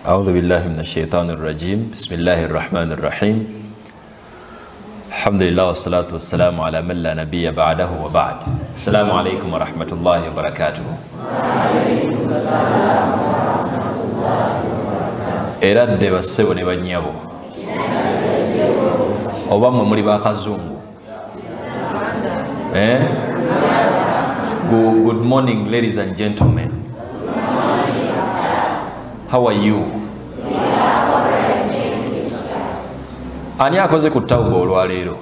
أعوذ بالله من الشيطان الرجيم بسم الله الرحمن الرحيم الحمد لله والصلاة والسلام على من لا نبي بعده وبعد السلام عليكم ورحمة الله وبركاته eradde bassebo ne bannyabo oba mmwe muli bakazungu Good morning ladies and gentlemen. How are you? Ani akoze ku tauba olwaleero?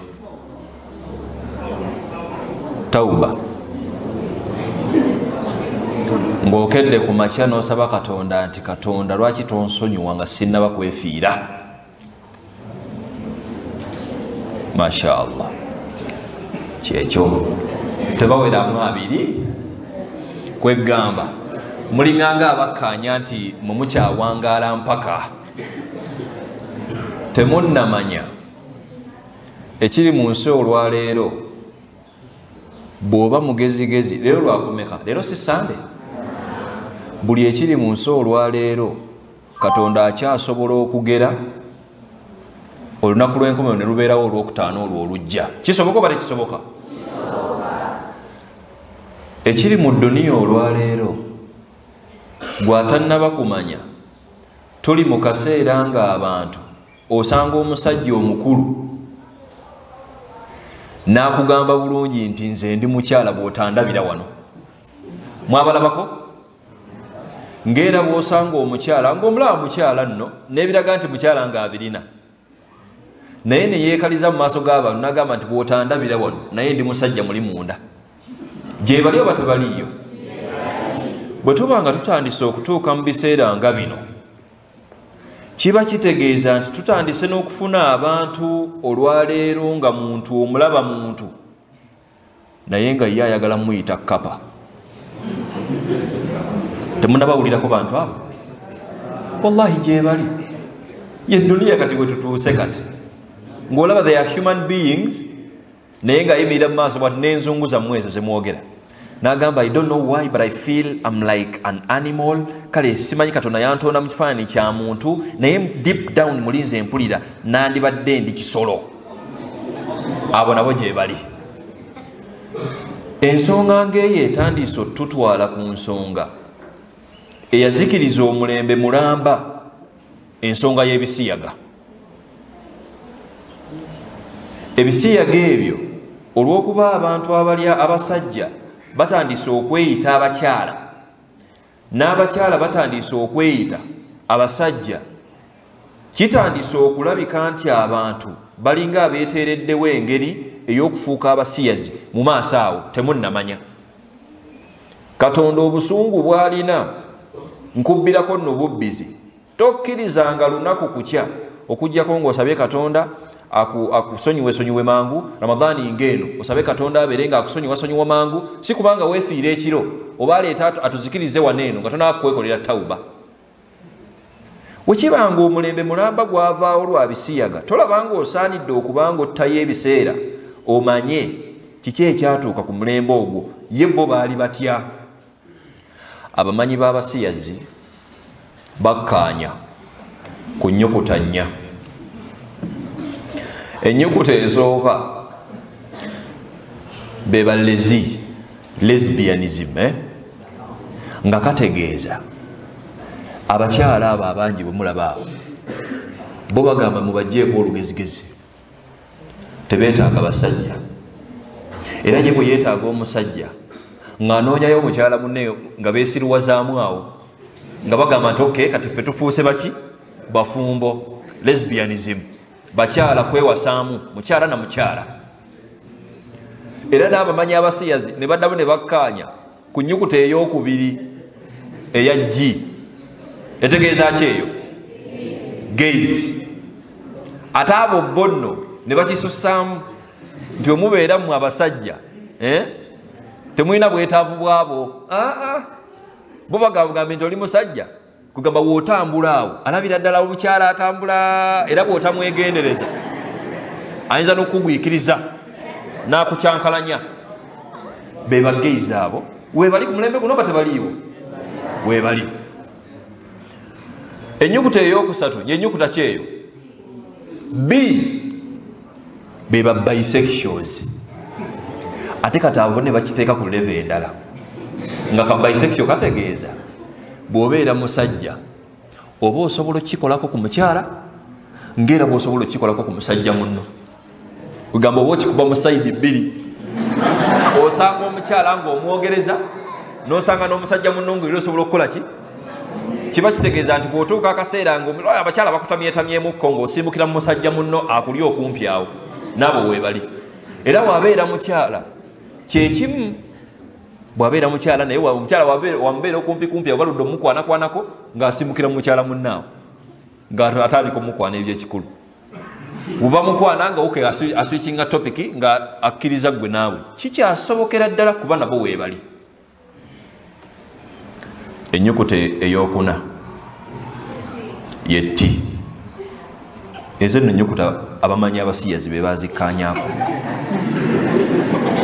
Tauba ng'okedde ku makya n'osaba Katonda nti Katonda lwaki tonsonyiwa nga sinnaba kwefiira? Masha Allah. Kyekyo tebaweramu abiri kwegamba mulinganga abakkaanya nti mumukyawangaala mpaka temunnamanya ekiri mu nsi olwaleero. Bw'oba mugezigezi leero lwakumeka? Leero si Sande. Buli ekiri mu nsi olwaleero Katonda akyasobola okugera olunaku lw'enkomerero ne lubeerawo olwokutaano olwo olujja. Kisoboka oba tekisoboka? Ekiri mu dduniya olwaleero gw'atannaba kumanya, tuli mu kaseera ng'abantu osanga omusajja omukulu n'akugamba bulungi nti nze ndi mukyala bw'otandabira wano. Mwabalabako? Ng'era bw'osanga omukyala ng'omulaba mukyala nno n'ebiraga nti mukyala ng'abirina, naye ne yeekaliza mu maaso g'abantu n'agamba nti bw'otandabira wano naye ndi musajja muli munda. Gye bali oba tebaliiyo? Bwe tuba nga tutandise okutuuka mu biseera nga bino, kiba kitegeeza nti tutandise n'okufuna abantu olwaleero nga muntu omulaba muntu naye nga ye ayagala muyita kapa. Temunnabawulirako bantu abo? Wallahi gye bali ye dduniya kati bwe tutuuse kati ng'olaba they are human beings naye ng'ayimirira mu maaso bwati n'enzungu zammwe ezo zemwogera n'agamba I don't know why but I feel I'm like an animal. Kale simanyi Katonda yantonda mu kifaananyi kya muntu naye deep down mulinze empulira nandibadde ndi kisolo. Abo nabo gye bali. Ensonga ng'eyo etandise otutwala ku nsonga eyazikiriza omulembe mulamba, ensonga y'ebisiyaga. Ebisiyaga ebyo olw'okuba abantu abalya abasajja batandise okweyita abakyala n'abakyala batandise okweyita abasajja, kitandise okulabika nti abantu balinga abeeteereddewo engeri ey'okufuuka abasiyazi mu maaso awo temunnamanya. Katonda obusungu bw'alina nkubbirako nno bubbizi, tokkirizanga lunaku kukya okuggyako ng'osabye Katonda akusonyiwe mangu. Ramadhaani ng'eno osabe Katonda abeere nga akusonyiwa mangu, si kubanga weefiira ekiro oba aleeta atuzikirize waneeno nga tonakwekolera tauba. Wekibanga omulembe mulamba gwavaawo lwa bisiyaga, tolabanga osaanidde okubanga ottayo ebiseera omanye kiki ekyatuuka ku mulembe ogwo. Ye bo baali batya? Abamanyi b'abasiyazi bakkaanya ku nnyukuta nnya. Ennyukuta esooka be ba lesbianism, nga kategeeza abakyala abo abangi bwe mulaba abo bo bagamba mubagjeeko olugezigezi, tebeetaaga basajja. Era gye bwe yeetaaga omusajja ng'anoonyayo omukyala munne nga beesiriwazaamu awo nga bagamba nti okay kati ffe tufuuse baki? Bafumbo. Lesbianism, bakyala kwewasaamu mukyala na mukyala. Era n'abamanyi abasiyazi ne baddamu ne bakkaanya ku nnyukuta ey'okubiri eya G. Etegeeza ki eyo? Gays. Ate abo bo nno ne bakisussaamu nti omubeera mu abasajja temulina bwetaavu bwabo. Bo bagambye nti oli musajja kugamba wootambula awo alabira ddala omukyala atambula, era bw'otamwegendereza ayinza n'okukugwikiriza n'akukyankalanya. Be bageiza abo webali ku mulembe guno batebaliiwo? Webali. ennyukuta eyokusatu yennyukuta kyeyo B beba bisexuals ate kati abo ne bakiteeka ku level endala nga ka bisexual kategeeza bw'obeera musajja oba osobola okukikolako ku mukyala ng'era bw'osobola okukikolako ku musajja munno kugamba oba okikuba mu sayidi bbiri osanga omukyala ng'omwogereza n'osanga n'omusajja munno ng'era osobola okukola ki kiba kitegeeza nti bw'otuuka akaseera abakyala bakutamyetamyemukko ng'osimbukira mu musajja munno akuli okumpi awo naabo weebali era wabeera mukyala kyekimu bwabeera mukyala naye omukyala wamubeera okumpikumpi obaludde omukwanakwanako ng'asimbukira mu mukyala munnaawo ng'atandika omukwana ebyekikulu buba mukwana nga oke aswikinga topiki nga akkiriza gwe naawe kikyasobokera ddala kuba nabo weebali ennyukuta eyokuna ye T ezo nno ennyukuta abamanyi abasiyazi be bazikkaanyaako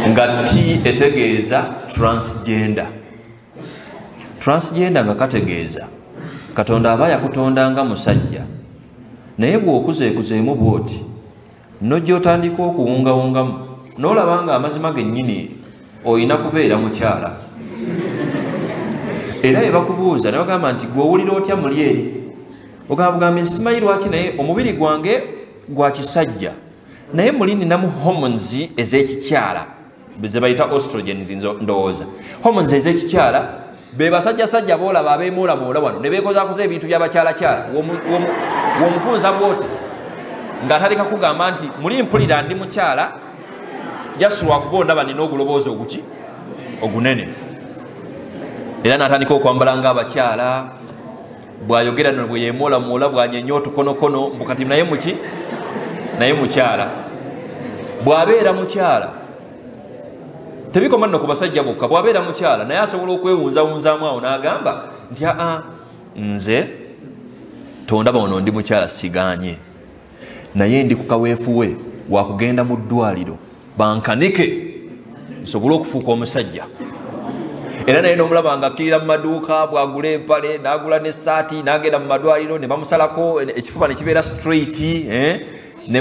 nga T etegeeza transgender nga kategeeza Katonda aba yakutondanga musajja naye bw'okuzeekuzeemu bw'oti nojja otandika okuwungawungamu n'olaba nga amazima gennyini olina kubeera mukyala era bye bakubuuza ne bagamba nti gwe owulira otya muli eri ogambye simanyi lwaki naye omubiri gwange gwa kisajja naye muli ninamu hormones ez'ekikyala ze bayita estrogens ndowooza hormones ez'ekikyala be basajjasajja boolaba abeemoolamoola wano ne beekozaakoza ebintu by'abakyalakyala w'omufunza bwoti ng'atandika kugamba nti muli mpulira ndi mukyala just lwakuba ondaba nina oguloboozi ogunene era n'atandika okwambala ng'abakyala bw'ayogera no bwe yeemoolamoola bw'anyenya otukonokono mbukati naye muki naye mukyala bw'abeera mukyala tebikoma nno ku basajja bokka bw'abeera mukyala naye asobola okwewunzawunzaamu awo n'agamba nti nze tondaba ono ndi mukyala siganye naye ndi ku kaweefuwe wakugenda mu ddwaliro bankanike nsobole okufuuka omusajja era naye n'omulaba nga akkirira mu maduuka bw'agula empale n'agula n'essaati n'agenda mu madwaliro ne bamusalako ekifuba ne kibeera straight ne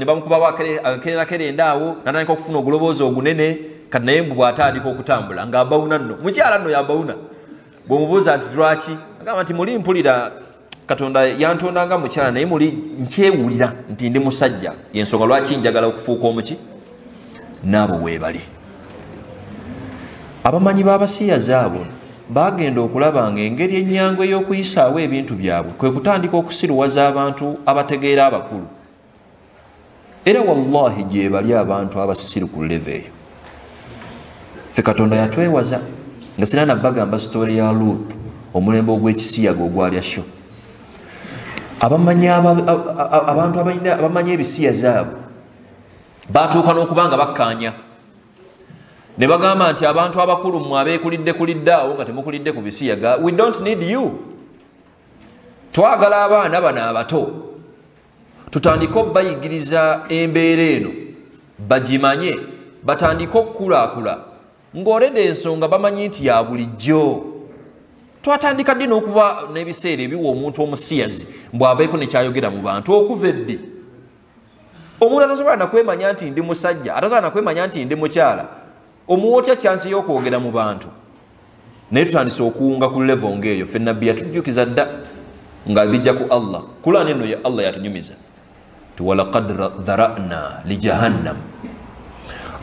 bamukubawo akerenakere awo n'atandika okufuna oguloboozi ogunene kati naye mbu bw'atandika okutambula ng'abawuna nno mukyala nno yabawuna bw'omubuuza nti lwaki agamba nti muli mpulira Katonda yantondanga mukyala naye muli nkyewulira nti ndi musajja yensonga lwaki njagala okufuuka omuki naabo weebali abamanyi b'abasiyazi abo bagenda okulaba nga engeri ennyangu ey'okuyisaawo ebintu byabwe kwe kutandika okusiruwaza abantu abategeera abakulu era wallahi gye bali abantu abasiru ku leve eyo ffe Katonda yatwewaza nga sina nabbagamba sitoori ya Luutu omulembe ogw'ekisiyaga ogwalya sho abantu abamanyi ebisiyazi abo batuuka n'okubanga bakkaanya ne bagamba nti abantu abakulu mmwe abeekulidde awo nga temukulidde ku bisiyaga we don't need you twagala abaana bano abato tutandike okubayigiriza embeera eno bagimanye batandike okukulakula ng'olede ensonga bamanyi nti ya bulijjo twatandika ddi n'okuba n'ebiseera ebiwa omuntu omusiyazi mbw'abeeko nekyayogera mu bantu okuva eddi omuntu atasobola nakwemanya nti ndi musajja atasobola nakwemanya nti ndi mukyala omuwa otya kyansi y'okwogera mu bantu naye tutandise okuwunga ku level ng'eyo ffe nabbi yatujjukiza dda nga bijja ku Allah Qur'an eno ya Allah yatunyumiza ti walaqad dhara'na li jahannam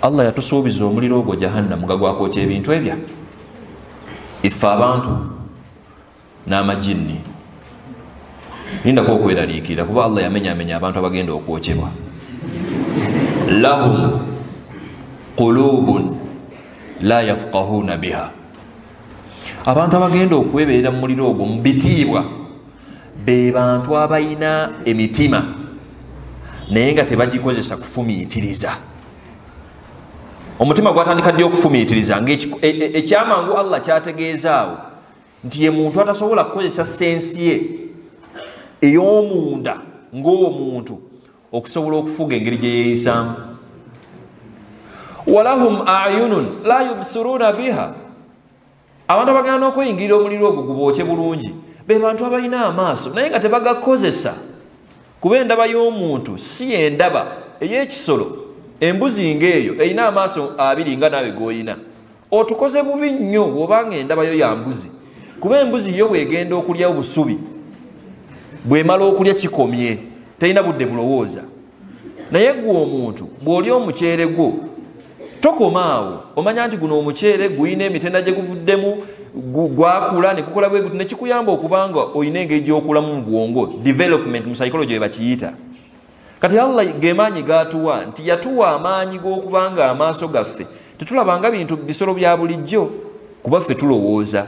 Allah yatusuubiza omuliro ogwo jahannam nga gwakwokya ebintu ebya iffe abantu n'amajinni lindako okweraliikirira kuba Allah yamenyamenya abantu abagenda okwokyebwa lahum qulubun la yafqahuna biha abantu abagenda okwebeera mu muliro ogwo mu bitiibwa be bantu abalina emitima naye nga tebagikozesa kufumiitiriza omutima gwatandika ddi okufumiitiriza ng'ekyamangu Allah kyategeezaawo nti ye muntu atasobola kukozesa sensi ye ey'omunda ng'omuntu okusobola okufuga engeri gye yeeyisaamu walahum ayunun la yubsiruna biha abantu abagenda n'okweyingirira omuliro ogwo gubookye bulungi be bantu abalina amaaso naye nga tebagakozesa kuba endaba y'omuntu si endaba ey'ekisolo. Embuzi ng'eyo erina amaaso abiri nga naawe g'olina. Otukoze bubi nnyo bw'obanga endaba yo ya mbuzi, kuba embuzi yo bw'egenda okulya obusubi bw'emala okulya kikomye, terina budde bulowooza. Naye gwe omuntu bw'olya omuceere gwo tokomaawo, omanya nti guno omuceere guyina emitenda gye guvuddemu, gwakula ne gukola bwe guti, ne kikuyamba okubanga olina engeri gy'okulamu mu bwongo, development mu psychology bakiyita. Kati Allah gemaanyi gatuwa nti yatuwa amaanyi g'okubanga amaaso gaffe tetulabanga bintu bisolo bya bulijjo, kuba ffe tulowooza.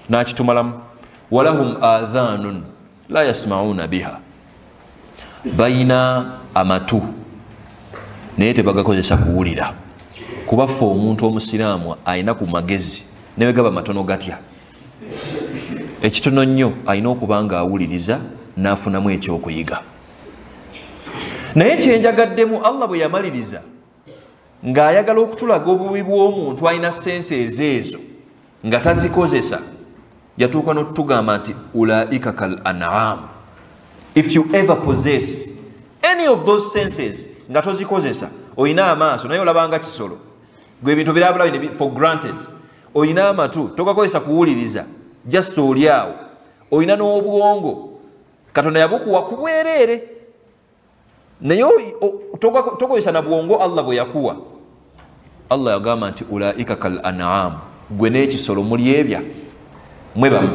Nakitumalamu walahum adhanun la yasmauna biha, bayina amatu naye tebagakozesa kuwulira, kuba ffe omuntu omusiraamu ayina ku magezi newe gaba matono gatya, ekitono nnyo ayina okuba nga awuliriza n'afunamu ekyokuyiga. Naye kyenjagaddemu Allah bwe yamaliriza ng'ayagala okutulaga obubi bw'omuntu alina sense ezeezo nga tazikozesa, yatuuka n'otugamba nti ulaika kal an'am. If you ever possess any of those senses nga tozikozesa, oyina amaaso naye olabanga kisolo, gwe ebintu birabula for granted, oyina amatu togakozesa kuwuliriza, just oli awo, oyina n'obwongo Katonda yabukuwa ku bwereere, naye tokozesa na bwongo Allah bwe yakuwa. Allah yagamba nti ulaika kal an'am, gwe n'ekisolo muli ebya mwebamu,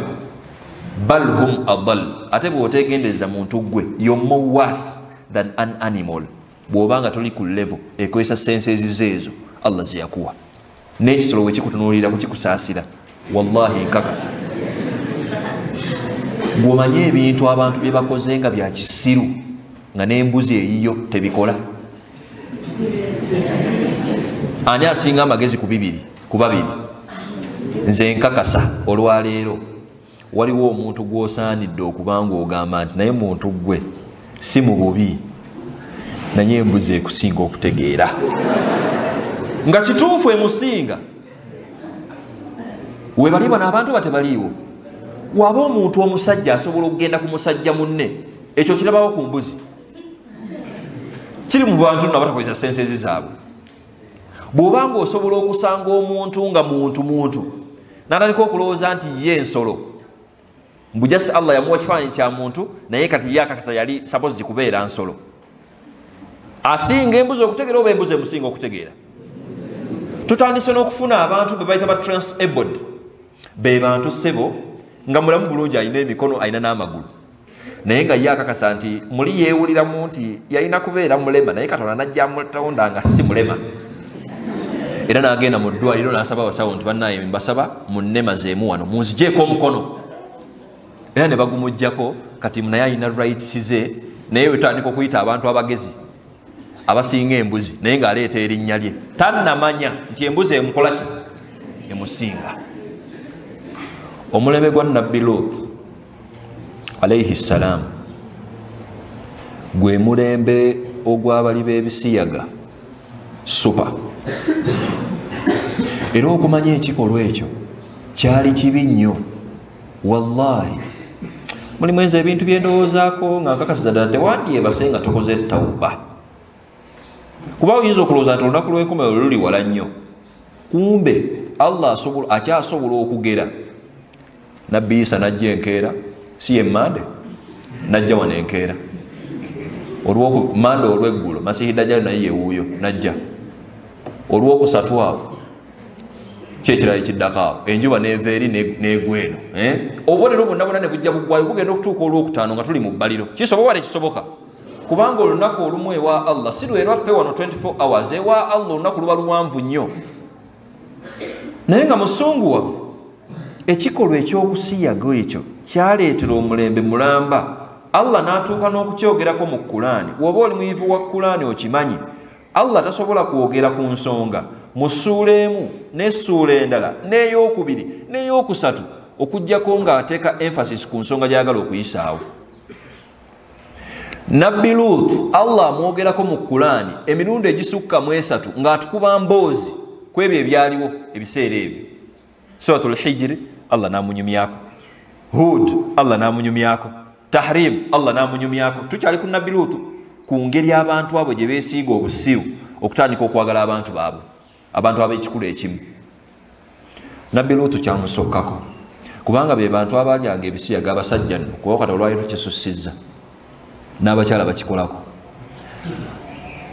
bal hum adall, ate bw'otegendereza muntu gwe you're more worse than an animal bw'obanga toli ku level ekozesa senses zeezo Allah ze yakuwa. N'ekisolo wekikutunuulira kukikusaasira, wallahi nkakasa gw'omanye ebintu abantu bye bakoze nga bya kisiru nga n'embuzi eyiyo tebikola. Ani asinga amagezi ku babiri? Nze nkakasa olwaleero waliwo omuntu gw'osaanidde okubanga ogamba nti naye muntu gwe si mu bubi naye embuzi ekusinga okutegeera, nga kituufu emusinga. Webalibwa n'abantu batebaliiwo. Waba omuntu omusajja asobola okugenda ku musajja munne, ekyo kirabawo ku mbuzi, kiri mu bantu nabatakozesa senses zaabwe. Bw'obanga osobola okusanga omuntu nga muntu n'atandika okulowooza nti ye ensolo, mbujasi Allah yamuwa kifaananyi kya muntu naye kati yakakasa yali suppose gikubeera nsolo. Asinga embuzi okutegeera oba embuzi emusinga okutegeera? Tutandise n'okufuna abantu be bayita ba transabled, be bantu ssebo nga mulamu bulungi, alina emikono alina n'amagulu, naye nga yakakasa nti muli yeewuliramu nti yalina kubeera mulema, naye Katonda najja mutonda nga si mulema. Era n'agenda mu ddwaliro n'asaba abasawo nti bannaye mbasaba munnema zeemu wano munzigyeko omukono, era ne bagumuggyako. Kati naye alina rights ze, naye wetandika okuyita abantu abagezi abasinga embuzi, naye ng'aleeta erinnya lye, tannamanya nti embuzi emukola ki? Emusinga. Omulembe gwa Nabbi Lut alayhi salam gwe mulembe ogw'abali b'ebisiyaga super. Era okumanya ekikolwa ekyo kyali kibi nnyo, wallahi. Mulimu enzo ebintu byendowoozaako nga nkakasiza ddala tewandyebase nga tokoze tawuba, kuba oyinza okulowooza nti olunaku lw'enkomerero luli wala nnyo, kumbe Allah akyasobola okugera. Nabbi Isa najja enkeera, si ye Mande, najja wano enkeera. Mande olw'eggulo Masihi Dajjal naye yewuuyo najja. Olw'okusatu awo kyekirala ekiddako awo, enjuba neeva eri n'egweno. Obubonero bwonna bwonna ne bujja buggwayo bugenda okutuuka olwokutaano nga tuli mu bbaliro. Kisoboka wala kisoboka? Kubanga olunaku olumu ewa Allah si lwerwaffe wano 24 hours, ewa Allah olunaku luba luwanvu nnyo. Naye nga musungu waffe ekikolwa ekyokusiyaga ekyo kyaleetera omulembe mulamba. Allah n'atuuka n'okukyogerako mu Qur'ani. Bw'oba oli muyivu wa Qur'ani okimanyi, Allah tasobola kwogera ku nsonga mu ssuula emu n'essuula endala n'eyokubiri n'eyokusatu okuggyako ng'ateeka emphasis ku nsonga gy'ayagala okuyisaawo. Nabbi Lut Allah amwogerako mu Qur'ani emirundi egisukka mu esatu ng'atukuba mboozi ku ebyo ebyaliwo ebiseera ebyo. Suratul Hijr Allah n'amunyumyako. Hud Allah namunyumyako, tahrim Allah namunyumyako. Tukyali ku nabbi Lutu ku ngeri abantu abo gye beesiiga obusiru okutandika okwagala abantu baabwe, abantu ab'ekikulu ekimu. Nabbi Lutu kyamusokkako kubanga be bantu abalyanga ebisiyaga abasajja nno kuba kati olwali tukisussizza n'abakyala bakikolako.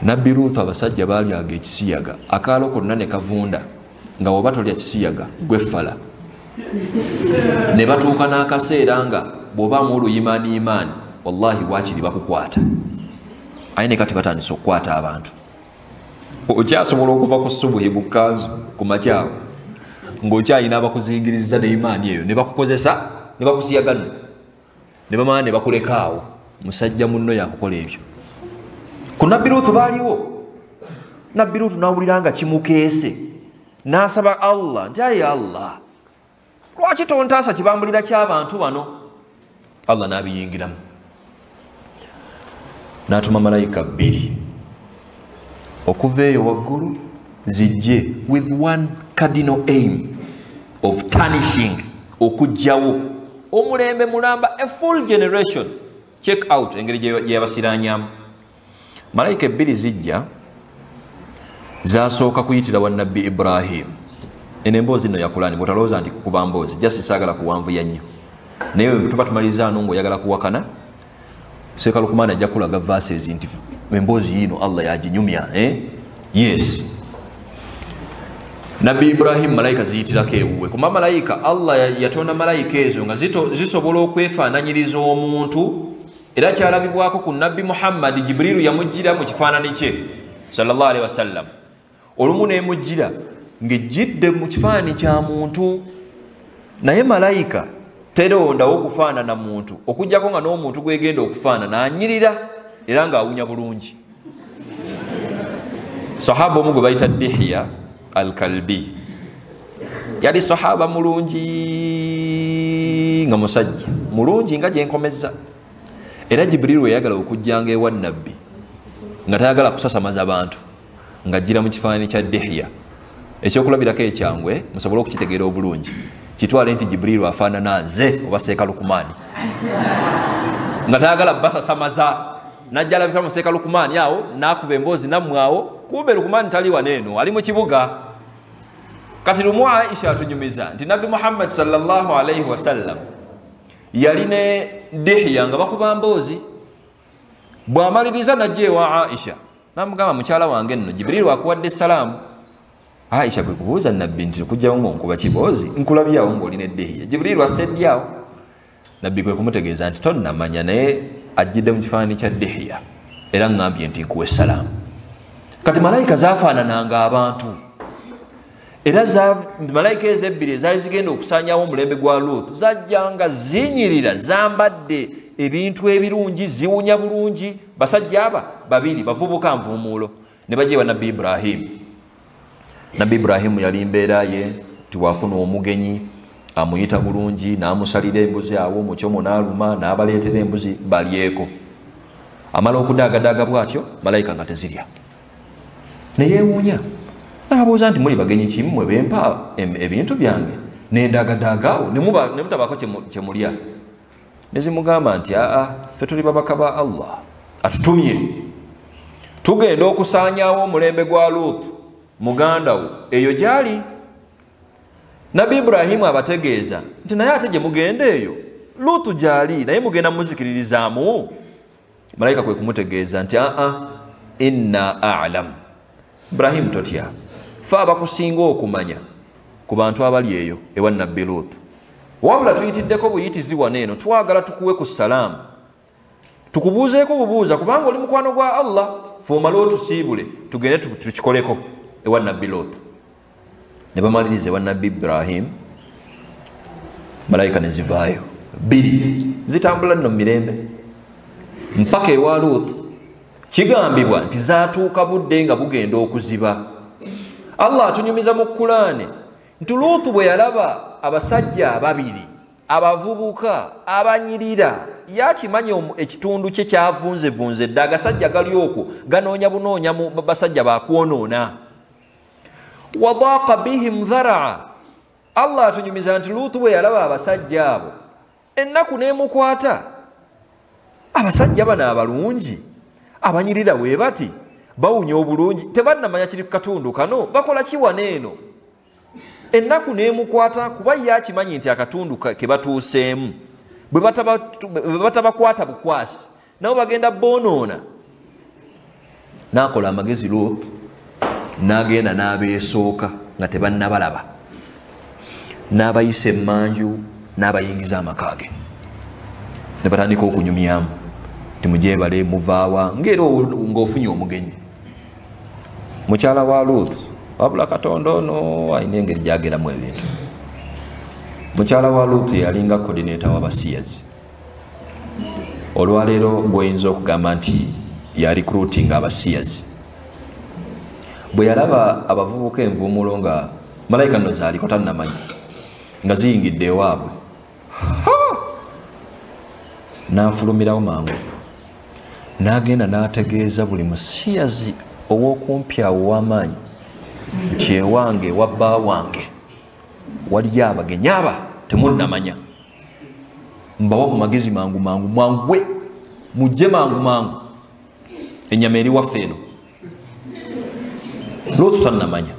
Nabbi Lutu abasajja balyanga ekisiyaga akaalo konna ne kavunda nga woba tolya kisiyaga gweffala. Ne batuuka n'akaseera nga bw'obaamu oluyimaaniyimaani wallahi waakiri bakukwata. Aye ne kati batandise okukwata abantu. Okyasobola okuva ku subuhi mu kkanzu ku makyawo ng'okyalina abakuzingiriza ne imaani eyo ne bakukozesa ne bakusiyaga nno ne bamala ne bakuleka awo. Musajja munno yakukola ebyo. Ku nabbi Lutu baaliwo. Nabbi Lutu n'awulira nga kimukeese n'asaba Allah nti ayi Allah, lwaki tontaasa kibambulira ky'abantu bano? Allah n'abiyingiramu n'atuma malayika 2 okuva eyo waggulu zijje with one cardinal aim of tarnishing, okugjawo omulembe mulamba, a full generation. Check out engeri gye yabasiranyamu. Malayika 2 zijja zasooka kuyitira wa nabbi Ibrahim. Eno emboozi nno yakulani bw'otalowooza nti kukuba mboozi, jasi saagala kuwanvuya nnyo naye tuba tumaliriza no ng'oyagala kuwakana. Seeka Lukumaani ajja kulaga verses nti emboozi yino Allah yaginyumya. Yes, nabbi Ibrahim malayika ziyitirako ewuwe. Kuba malayika Allah yatonda malayika ezo nga zisobola okwefaananyiriza omuntu, era kyalabibwako ku nabbi Muhammad. Jibrilu yamujjira mu kifaananyi kye sallallahu alaihi wasallam. Olumu n'emujjira ng'ejjidde mu kifaananyi kya muntu, naye malayika terondawo okufaanana muntu okuggyako nga n'omuntu gwegenda okufaanana anyirira era ng'awunya bulungi. Sahaba omu gwe bayita Dihya al-Kalbi yali sahaba mulungi nga musajja mulungi nga gyenkomeza. Era Jibrilu yayagala okujjanga ewa nabbi nga tayagala kusasamaza bantu, ng'ajjira mu kifaananyi kya Dihya. Ekyokulabirako ekyangwe musobole okukitegeera obulungi, kitwale nti Jibrilu afaanana nze oba Seeka Lukumaani, nga tayagala basasamaza. Najja alabika mu Seeka Lukumaani awo n'akuba emboozi nammwe awo, kumbe Lukumaani tali waneeno, ali mu kibuga. Kati lumu Aisha atunyumiza nti Nabbi Muhammad sallallahu alaihi wasallam yali ne Dihya nga bakuba mboozi. Bw'amaliriza najja ewa Aisha n'amugamba, mukyala wange nno Jibrilu akuwadde salaamu. Aisha kwe kubuuza nabbi nti kujjawo ng'onkuba kiboozi, nkulabyawo ng'olina Dihya. Jibrilu asseddyawo. Nabbi kwe kumutegeeza nti tonnamanya, naye ajjidde mu kifaananyi kya Dihya era ngambye nti nkuwa essalaamu. Kati malayika zaafaanananga abantu, era malayika ezo 2 ezaali zigenda okusaanyawo omulembe gwa Luutu zajjanga zinyirira, zambadde ebintu ebirungi, ziwunya bulungi. Basajja aba 2 bavubuka nvuumuulo ne bajja ewa nabbi Ibrahim. Nabbi Ibrahim yali mbeera ye tiwafuna omugenyi amuyita bulungi, n'amusalira embuzi awo omukyomo n'aluma, n'abaleetera embuzi balyeko. Amala okudaagadaaga bw'atyo malayika nga tezirya, neyeewuunya n'abuuza nti muli bagenyi kimu mwe bempa ebintu byange n'endaagadaaga awo ne mutabaako kye mulya? Ne zimugamba nti ffe tuli babaka ba Allah, atutumye tugenda okusaanyaawo omulembe gwa Luutu muganda wo eyo gyali. Nabbi Ibrahimu abategeeza nti naye ate gye mugenda eyo Luutu gyali, naye mugenda muzikiririzaamu? Malayika kwe kumutegeeza nti inna a'lam, Ibrahimu totya, fe abakusinga okumanya ku bantu abali eyo ewa nabbi Luutu. Wabula tuyitiddeko buyitizi waneeno, twagala tukuwe ku salaamu, tukubuuzeeko bubuuza, kubanga oli mukwano gwa Allah, fe omale otusiibule tugende tukikoleko ewa nabbi Luutu. Ne bamaliriza ewa nabbi Ibrahim, malayika ne zivaayo 2 zitambula nno mu mirembe mpaka ewa Luutu. Kigambibwa nti zaatuuka budde nga bugenda okuziba. Allah atunyumiza mu Kulaani nti Luutu bwe yalaba abasajja 2 abavubuka abanyirira, yakimanya ekitundu kye kyavunzevunze dda, agasajja gali okwo ganoonya bunoonya mu basajja bakwonoona. Wadaaqa bihim dharaa, Allah atunyumiza nti Luutu bwe yalaba abasajja abo ennaku nemukwata abasajja bano abalungi abanyirira we bati bawunya obulungi tebannamanya kiri ku katundu kano bakola kiwana eno ennaku nemukwata kuba ye akimanyi nti akatundu ke batuuseemu bwe batabakwata bukwasi nabo bagenda bonoona nakola amagezi Lot nagenda n'abeesooka nga tebannabalaba n'abayisa emmanju n'abayingiza amaka ge ne batandika okunyumyamu timujebale muvaawa ngero ng'ofunye omugenyi mukyala wa Lot wabula Katonda ono alina engeri gyageramu ebintu mukyala wa Lot yalinga coordinator w'abasiyazi olwaleero gw'oyinza okugamba nti ya recruiting abasiyazi bwe yalaba abavubuka envumulo nga malayika nno zaaliko tannamanyi nga ziyingidde ewaabwe n'anfulumirawo mangu n'agenda n'ategeeza buli musiyazi ow'okumpyawo w'amaanyi nti ewange wabba wange waliyo abagenyi aba temunnamanya mbawa ku magezi mangu mangu mwanguwe mujje mangu mangu ennyama eri waffe eno Lot tannamanya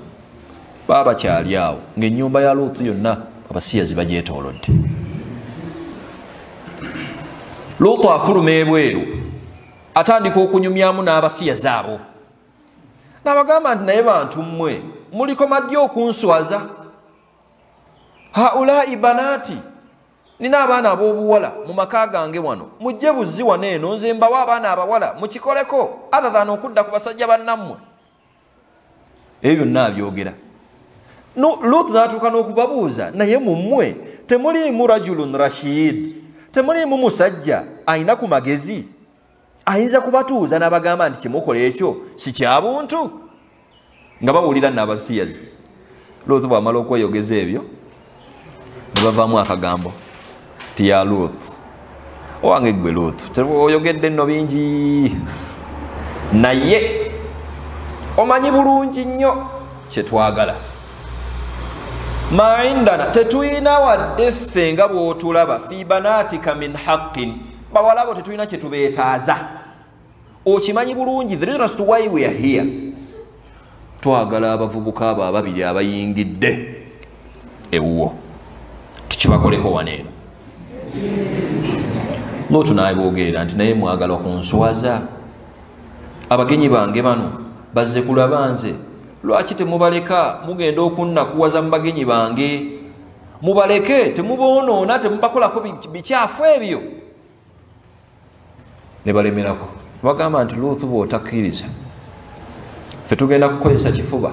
baba kyali awo ng'ennyumba ya Lot yonna abasiyazi bagyetoolodde Lot afuluma ebweru atandika okunyumyamu n'abasiyazi abo n'abagamba nti naye bantu mmwe muliko maddi okunswaza haulai banaati nina abaana ab'obuwala mu maka gange wano mujje buzzi wano eno nze mbawa abaana abawala mukikoleko other than okudda ku basajja bannammwe ebyo byonna abyogera Lot n'atuuka n'okubabuuza naye mu mmwe temuliimu rajulun rashid temuliimu musajja alina ku magezi ayinza kubatuuza n'abagamba nti kyemukola ekyo si kya buntu nga bawulira n'abasiyazi Lot bw'amala okweyogeza ebyo ne bavaamu akagambo ti ya Lot owange gwe Lot oyogedde nno bingi naye omanyi bulungi nnyo kyetwagala maindana tetuyina wadde ffe nga bw'otulaba fi banaatika min haqqin bawalabo tetuyina kyetubeetaaza okimanyi bulungi the reason to why we are here twagala abavubuka abo ababiri abayingidde ewuwo tukibakoleko waneeno Lot n'aboogera nti naye mwagala kunswaza abagenyi bange bano bazze kulaba nze lwaki temubaleka mugenda okunnakuwaza mu bagenyi bange mubaleke temuboonoona temubakolako bikyafu ebyo ne balemerako bagamba nti Lot bw'otakkiriza ffe tugenda kukozesa kifuba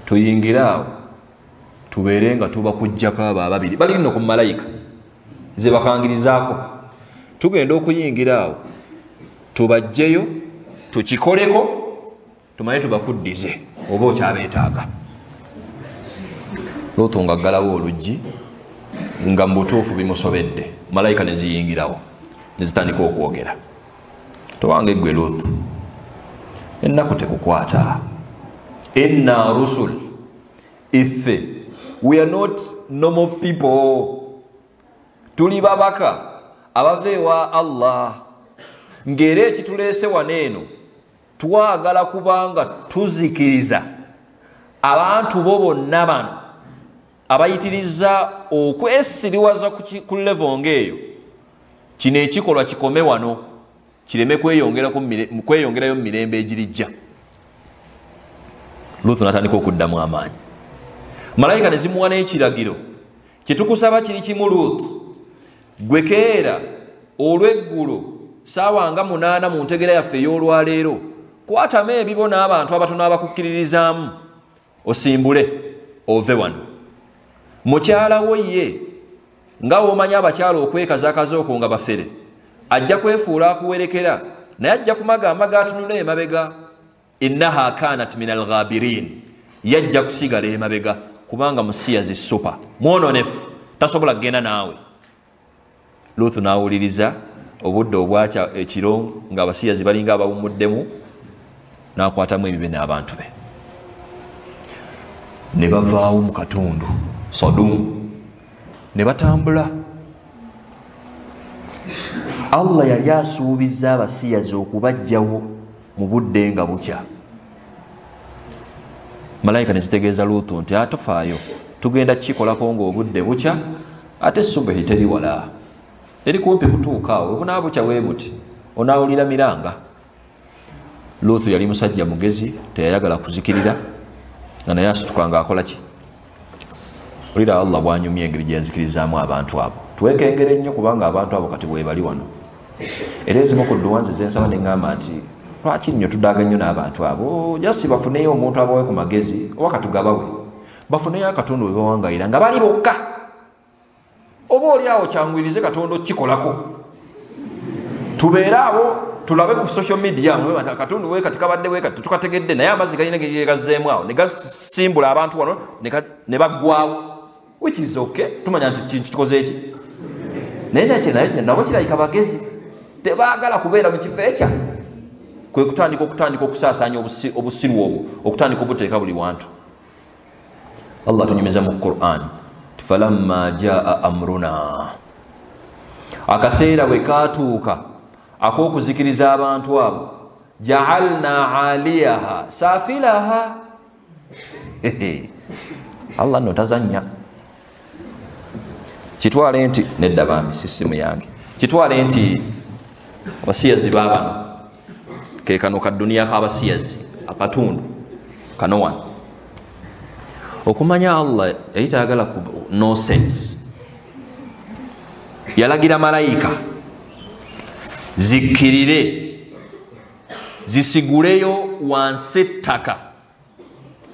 tuyingire awo tubeere nga tubakuggyako abo ababiri bali nno ku malayika ze bakangirizaako tugenda okuyingira awo tubajjeyo tukikoleko tumanye tubakuddize oba okyabeetaaga Lot ng'aggalawo oluggi nga mu butuufu bimusobedde malayika ne ziyingirawo ne zitandika okwogera towange ggwe Lot ennaku tekukwata inna rusul iffe we are not normal people tuli babaka abava ewa Allah ng'era ekituleese waneeno twagala kubanga tuzikiriza abantu bo bonna bano abayitiriza okwesiriwaza ku level ng'eyo kino ekikolwa kikome wano kireme kweyongerayo mu mirembe egirijja Lot n'atandika okuddamu amaanyi malayika ne zimuwa n'ekiragiro kyetukusaba kiri kimu Lot gwe keera olw'eggulo saawa nga 8 mu ntegera yaffe ey'olwaleero kwatamu ebibo n'abantu abatono abakukkiririzaamu osimbule ove wano mukyala wo ye nga w'omanyi abakyala okwekazaakaza okwo nga bafere ajja kwefuula akuwerekera naye ajja kumagamba gaatunula emabega innaha kanat min alghabirin yajja kusigala emabega kubanga musiyazi supa mwononefu tasobola kgenda naawe Lot n'awuliriza obudde obwakya ekiro ng'abasiyazi balinga abawumuddemu n'akwatamu ebibe n'abantu be ne bavaawo mu katundu Sodomu ne batambula Allah yali asuubiza abasiyazi okubajjawo mu budde nga bukya. Malayika ne zitegeeza Luutu nti atofaayo tugenda kikolako ng'obudde bukya ate subuhi teri wala eri kumpi kutuuka awo bunaaba bukya bwe buti onaawulira miranga. Luutu yali musajja mugezi teyayagala kuzikirira nga naye asituka ng'akola ki? Olira Allah bwanyumya engeri gye yazikirizaamu abantu abo. Twekengere nnyo kubanga abantu abo kati bwe bali wano. Era ezimu ku dduwa nze zensaba ne ŋŋamba nti lwaki nnyo tudaaga nnyo n'abantu abo jasi bafuneyo omuntu abawe ku magezi oba katugabawe bafuneyo akatundu bwe bawangayira nga bali bokka oba oli awo kyangwirize Katonda okikolako tubeere abo tulabe ku social media akatundu bwe kati kabadde bwe kati tukategedde naye amazzi galina ge gazzeemu awo ne gasimbula abantu wano ne baggwawo which is okay tumanya nti kintu kikoze eki naye nabo kirayika bagezi tebaagala kubeera mu kifo ekya kwe kutandika okusaasaanya obusiru obwo okutandika obuteeka buli wantu. Allah tunyumiza mu Qur'an falamma jaa amruna akaseera bwe kaatuuka ak'okuzikiriza abantu abo ja'alna 'aliyaha safilaha Allah no tazanya kitwale nti nedda bambi sisimu yange kitwale nti abasiyazi baba ke kano ka dunia k'abasiyazi akatundu kano wano okumanya Allah yayitagala ku no sense yalagira malayika zikirire zisiguleyo wansi ettaka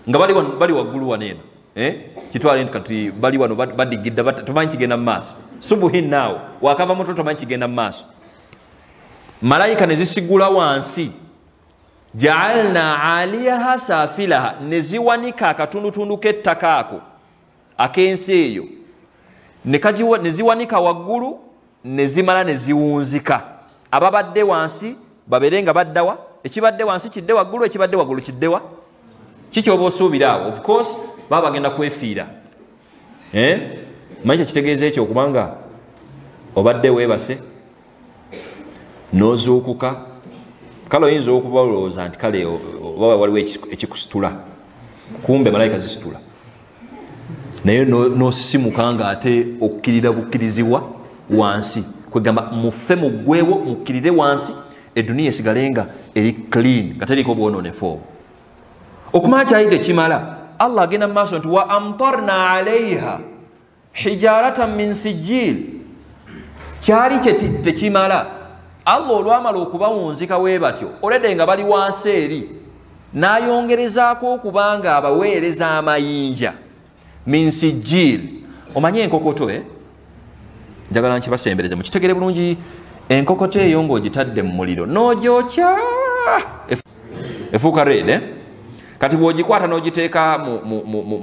nga bali waggulu waneeno kitwale nti kati bali wano badigidde tomanyi kigenda mu maaso subuhi naawo wakava moto tomanyi kigenda mu maaso malayika ne zisigula wansi ja'alna 'aliyaha safilaha ne ziwanika akatundutundu k'ettaka ako ak'ensi eyo ne ziwanika waggulu ne zimala ne ziwunzika ababadde wansi babeere nga baddawa ekibadde wansi kidde waggulu ekibadde waggulu kiddewa kikyoba osuubira awo of course baba bagenda kwefiira manyi kyekitegeeza ekyo okubanga obadde weebase n'ozuukuka kale oyinza okuba olowooza nti kale oba waliwo ekikusitula kumbe malayika zisitula naye n'osisimuka nga ate okkirira bukkirizibwa wansi kwegamba muffe muggwewo mukkirire wansi eduniya esigale nga eri clean nga teriiko bwonoonefu obwo okumanya kyali tekimala Allah agenda mu maaso nti wa amtarna 'alayha hijaratan min sijil kyali tekimala Allah olwamala okubawunzika bwe batyo olede nga bali wansi eri n'ayongerezaako okubanga abaweereza amayinja min sijil omanye enkokoto njagala nkibasembereze mukitegere bulungi enkokoto eyo ng'ogitadde mu muliro n'ogyokya efuuka red kati bw'ogikwata n'ogiteeka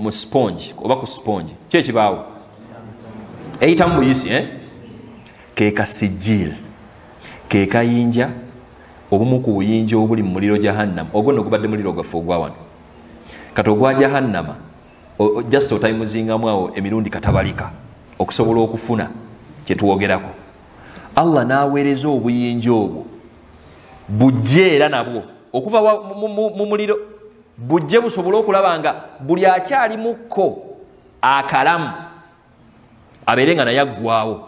mu sponge oba ku sponge ki ekibaawo eyitamu buyisi ke kasijil ke kayinja obumu ku buyinja obuli mu muliro jahannama ogwo nno gubadde muliro gwaffe ogwa wano kati ogwa jahannama just otayimuzingamu awo emirundi katabalika okusobola okufuna kyetwogerako Allah n'aweereza obuyinja obwo bujje era nabwo okuva mu muliro bujje busobole okulaba nga buli akyalimuko akalamu abeere nga naye aggwaawo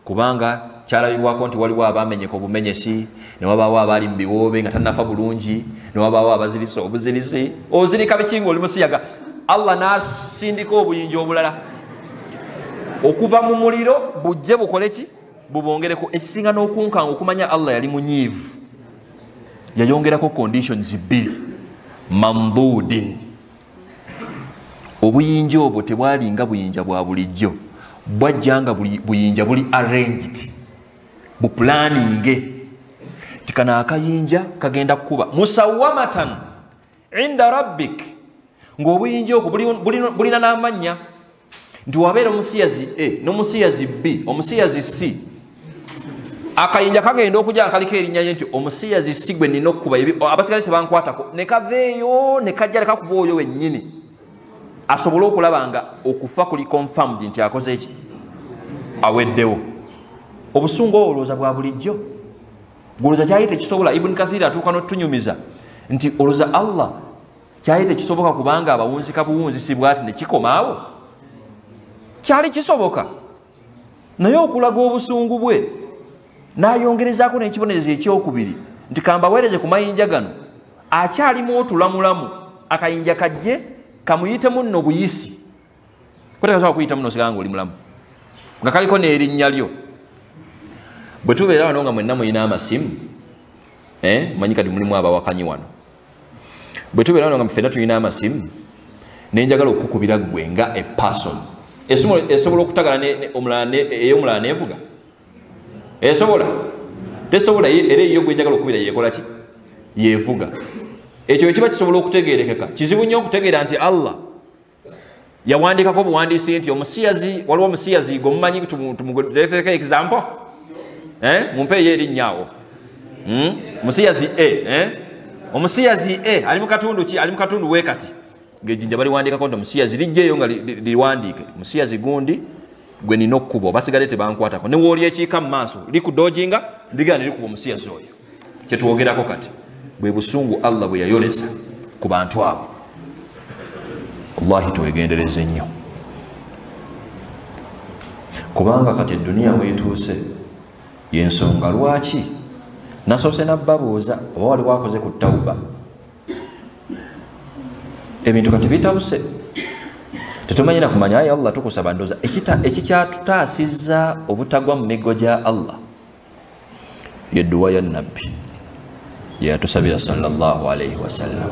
kubanga kyalabibwako nti waliwo abamenyeka obumenyesi ne wabaawo abali mu biwoobe nga tannafa bulungi ne wabaawo abazirisa obuzirisi ozirika biki ng'oli musiyaga Allah n'asindika obuyinja obulala okuva mu muliro bujje bukole ki bubongereko ekisinga n'okunkanga okumanya Allah yali munyiivu yayongerako conditions bbiri mamdudin obuyinja obwo tebwalinga buyinja bwa bulijjo bwajja nga buyinja buli arranged bupulaninge tikana akayinja kagenda kukuba musawamatan inda rabbik ng'obuyinja obwo bulina n'amannya nti wabeera omusiyazi A n'omusiyazi B omusiyazi C akayinja kagenda okujja nga kaliko erinnya lye nti omusiyazi C gwe nina okukuba abasigale tebankwatako ne kaveeyo ne kajja lekakuba oyo wennyini asobole okulaba nga okufa kuli confirmed nti akoze eki aweddewo obusungu olowooza bwa bulijjo golooza kyali tekisobola. Ibn Kathir atuuka n'otunyumiza nti olowooza Allah kyali tekisoboka kubanga abawunzika buwunzisibwa ati ne kikomaawo? Kyali kisoboka, naye okulaga obusungu bwe n'ayongerezaako n'ekibonerezo ekyokubiri nti kambaweereze ku mayinja gano akyalimu otulamulamu, akayinja kajje kamuyitemu nno buyisi. Kwetekasobola kuyitamu nosigala nga oli mulamu nga kaliko n'erinnya lyo. Bwe tubeera wano nga mwenna mulina amasimu, manyi kati mulimu abawakanyi wano, bwe tubeera wano nga ffenna tulina amasimu nenjagala okukubira gwe nga a person, esobola okutagala ey'omulala nevuga? Esobola? Tesobola. Era eyo gwe njagala okukubira yekola ki? Yevuga. Ekyo ekiba kisobola okutegeerekeka. Kizibu nnyo okutegeera nti Allah yawandiikako obuwandiisi nti omusiyazi, waliwo omusiyazi gwemumanyi, tumuteekeko example, mumpeeyo erinnyaawo. Omusiyazi omusiyazi ali mu katundu ki? Ali mu katundu weekati ng'ejjinja baliwandiikako nti omusiyazi lijjeeyo nga liwandiike omusiyazi gundi gwe nina okkuba, oba sigale tebankwatako. Ne wooli ekiika mu maaso likudojinga ligala ne likuba omusiyazi oyo. Kyetwogerako kati bwe busungu Allah bwe yayolesa ku bantu abo. Wallahi twegendereze nnyo, kubanga kati edduniya weetuuse y'ensonga lwaki nasoose nabbabuuza oba wali wakoze ku tawuba. Ebintu kati bitabuse, tetumanyi na kumanya. Ayi Allah tukusaba ndooza ekikyatutaasizza obutagwa mu miggo gya Allah yedduwa ya nabbi yatusabira sallallahu alayhi wasallam.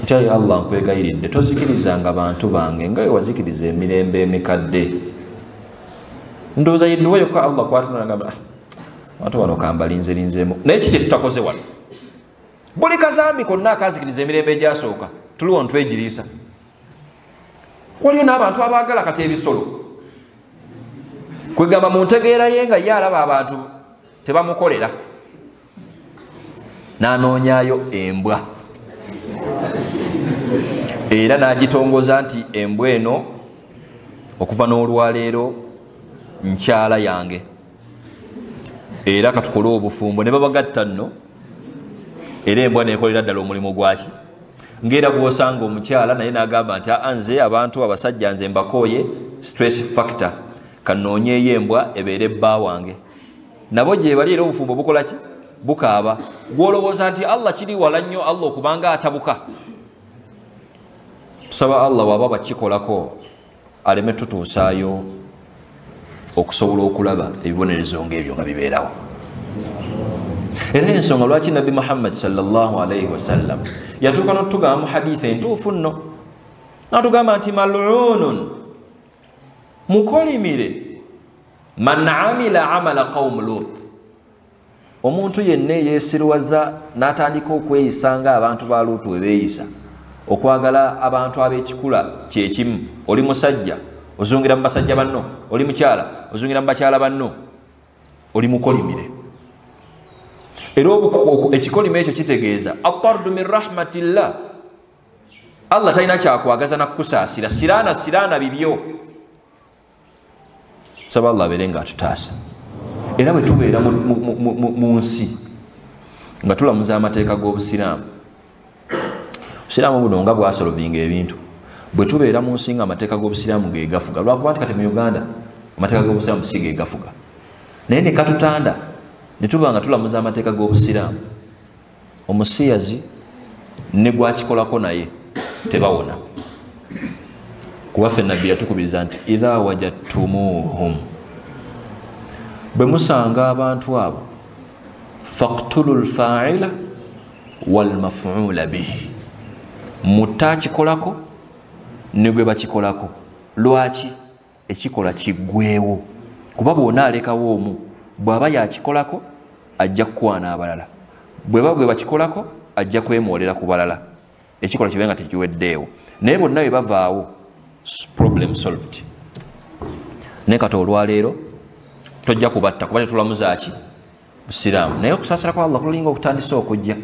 Nti Allah nkwegayiridde tozikirizanga bantu bange nga we wazikiriza emirembe emikadde. Ndowooza yedduwa yokka Allah kwatunagamba abantu bano kambalinzerinzeemu, naye kiki tutakoze wano? Buli kazambi konna akazikiriza emirembe egyasooka tuliwo ntwegiriisa. Waliyo n'abantu abaagala kati ebisolo, kwegamba mu ntegeera ye nga ye alaba abantu tebamukolera n'anoonyaayo embwa era n'agitongoza nti embwa eno okuva n'olwaleero nkyala yange, era katukole obufumbo ne babagatta nno, era embwa neekolera ddala omulimu gwaki. Ng'era bw'osanga omukyala naye n'agamba nti nze abantu abasajja nze mbakooye stress factor, kanoonyeeyo embwa ebeere bba wange. Nabo gye bali era obufumbo bukola ki? Bukaaba. Gw'olowooza nti Allah kiri wala nnyo Allah okubanga atabuka. Tusaba Allah waba bakikolako aleme tutuusaayo okusobola okulaba ebibonerezo ng'ebyo nga bibeerawo. Era ensonga lwaki Nabbi Muhammad sallallahu alayhi wasallam yatuuka n'otugamba mu hadithi entuufu nno, n'atugamba nti mal'unun, mukolimire, man amila amala qawm Lut, omuntu yenna eyeesirwaza n'atandika okweyisa nga abantu ba Luutu bwe beeyisa, okwagala abantu ab'ekikula kyekimu. Oli musajja ozungira mu basajja banno, oli mukyala ozungira mu bakyala banno, oli mukolimire. Era ekikolimo ekyo kitegeeza atardu min rahmatillah, Allah talina kyakwagaza nakusaasira, siraana bibyo. Saba Allah abeere nga atutaasa. Era bwe tubeera mu nsi nga tulamuza amateeka g'obusiraamu, obusiraamu buno nga bwasolovinga ebintu, bwe tubeera mu nsi nga amateeka g'obusiraamu ge gafuga, lwakuba nti kati mu Uganda amateeka g'obusiraamu si ge gafuga, naye ne katutanda ne tuba nga tulamuza amateeka g'obusiraamu, omusiyazi ne gwakikolako naye tebawona. Kuba ffe Nabbi yatukubiriza nti idha wajadtumuhum, bwe musanga abantu abo, faqtulu lfa'ila walmaf'ula bihi, mutakikolako ne gwe bakikolako. Lwaki? Ekikola kiggweewo, kuba bw'ona alekawo omu bw'aba yakikolako ajja kukwana abalala, bw'eba gwe bakikolako ajja kwemwolera ku balala, ekikola kibe nga tekiweddeewo. Naye bonna bwe bavaawo problem solved. Naye kati olwaleero tojja kubatta kuba tetulamuza ki? Busiraamu. Naye okusaasira kwa Allah kulinga okutandisa okujja,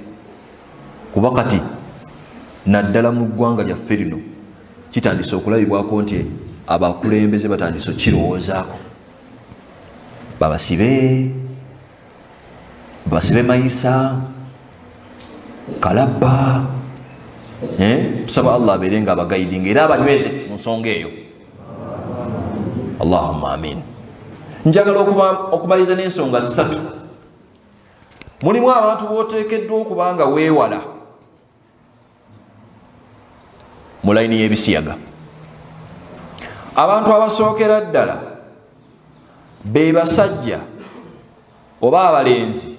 kuba kati naddala mu ggwanga lyaffe lino kitandisa okulabibwako nti abakulembeze batandisa okukirowoozaako, babasibe mayisa kalabba tusaba Allah abeere nga abagaidinga era abanyweze mu nsonga eyo. Allahumma amin. Njagala okumaliriza n'ensonga 3. Mulimu abantu b'oteekeddwa okuba nga weewala mu layini y'ebisiyaga. Abantu abasookera ddala be basajja oba abalenzi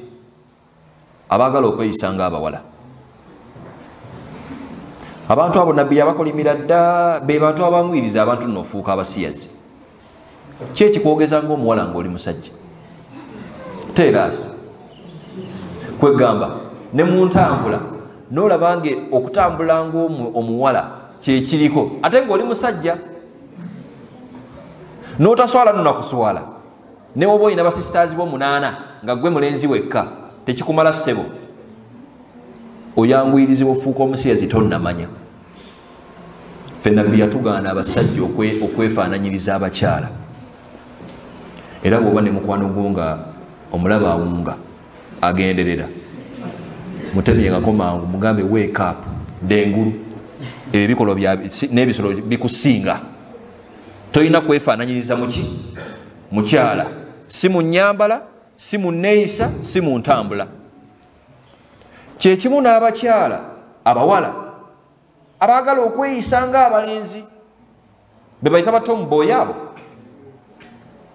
abaagala okweyisa nga abawala. Abantu abo nabbi yabakolimira dda, be bantu abangwiriza abantu n'ofuuka abasiyazi. Ki ekikwogeza ng'omuwala ng'oli musajja? Teeraasi kwegamba ne mu ntambula n'olaba nge okutambula ng'omuwala kyekiriko ate ng'oli musajja n'otaswala nonakuswala ne woba olina basisitaazi bo8 nga gwe mulenzi wekka tekikumala ssebo oyangwirizibwa ofuuka omusiyazi tonnamanya. Ffe nabbi yatugaana abasajja okwefaananyiriza abakyala era bw'oba ne mukwano gwo nga omulaba awunga agenderera mutemyengako mangu mugambe wake up dengulu ebyo ebikolwa n'ebisolo bikusinga. Tolina kwefaananyiriza muki mukyala, si mu nnyambala, si mu nneeyisa, si mu ntambula. Kyekimu n'abakyala abawala abaagala okweyisa ng'abalenzi be bayita batoomu booyi abo